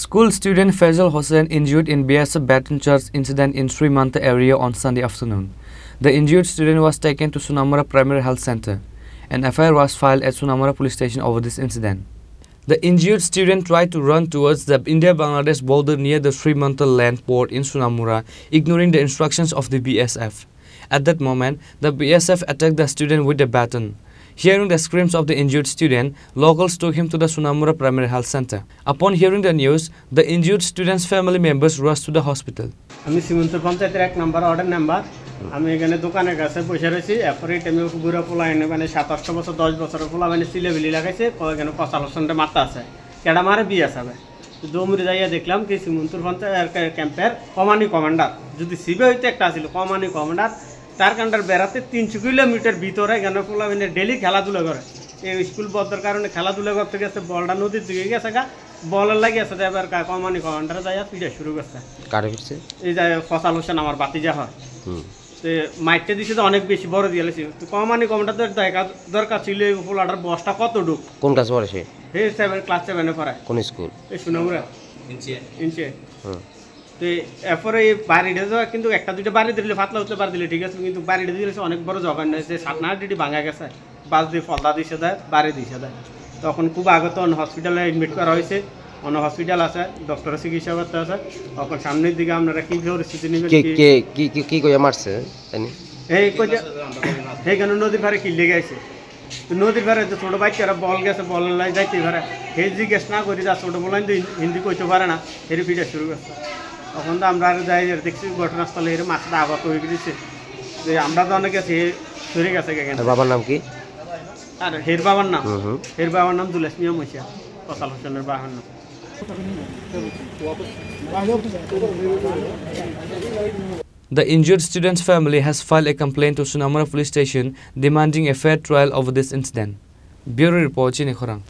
School student Faisal Hossain injured in BSF baton charge incident in Sri Manta area on Sunday afternoon. The injured student was taken to Sunamura Primary Health Center. An FIR was filed at Sunamura Police Station over this incident. The injured student tried to run towards the India-Bangladesh border near the Sri Manta land port in Sunamura, ignoring the instructions of the BSF. At that moment, the BSF attacked the student with a baton. Hearing the screams of the injured student, locals took him to the Sunamura Primary Health Center. Upon hearing the news, the injured student's family members rushed to the hospital. আমি শ্রীমন্ত পঞ্চায়েতের 1 নম্বর order number আমি এখানে দোকানের কাছে বসে রয়েছি এরপরে টাইমে বুড়া পোলা এনে মানে 27 বছর 10 বছরের পোলা মানে সিলেবিলি লাগাইছে এখানে 55 মাথা আছে কেডা মারে বিয়ে আছে দৌড়ে যাইয়া দেখলাম কি শ্রীমন্ত পঞ্চায়েত ক্যাম্পের কমান্ডার যদি সিবে হইতে একটা ছিল কমান্ডার তার কান্ডার বেড়াতে 300 কিলোমিটার ভিতরে এখানে পোলা মানে ডেইলি খেলাধুলা করে এই স্কুল বন্ধের কারণে খেলাধুলা করতে গেছে বলটা নদীর দিকে গেছে গা বলের লাগি আছে এবার কমান্ডার যাইয়া পিটা শুরু করছে কারে করছে এই যে ফসাল হোসেন আমার বাতিজা হয় তো মাইটটা দিছে তো অনেক বেশি বড় দিয়েছে তো কমান্ডার তো দরকার ছিল এই পোলাটার বসটা কত ডুব কোন ক্লাস পড়ে সে ক্লাস 7 এ পড়ে কোন স্কুল এই সুনামুরা ইনচে তো এরপরে এই বাড়িটা যাওয়া কিন্তু একটা দুইটা বাড়ি দিলে ফাতলা হতে পারে দিলে ঠিক আছে কিন্তু বাড়িটা দিয়েছে অনেক বড় জগান হয়েছে 7-8 ডিটি ভাঙা গেছে বাস দিয়ে ফলদা দিছে দেয় বাড়ি দিছে দেয় তখন খুব আগত হসপিটালে এডমিট করা হয়েছে অন্য হসপিটাল আছে ডক্টরের চিকিৎসা করতে আছে তখন সামনের দিকে আপনারা কি পরিস্থিতি নেবেন কি কইয়া মারছে জানি এই কইতে এইখানে নদীর পাড়ে কিলে গেছে তো নদীর পাড়ে যে ছোটো বাচ্চারা বল গেছে বল লাই যাইতে পারে হে জিজ্ঞেস না করি যা ছোটো বলেন হিন্দি কইতে পারে না হেরে ফিরে শুরু করছে তখন তো আমরা যাই দেখছি ঘটনাস্থলে হেরে মাছটা আগত হয়ে গেছে যে আমরা তো অনেক গেছি সরে গেছে বাবার নাম কি আর হের বাবার নাম দুলাস মিয়া মহিষা ফসাল হোসেনের বাবার নাম The injured student's family has filed a complaint to Sunamura Police Station demanding a fair trial over this incident. Bureau Report, Chini Khorang.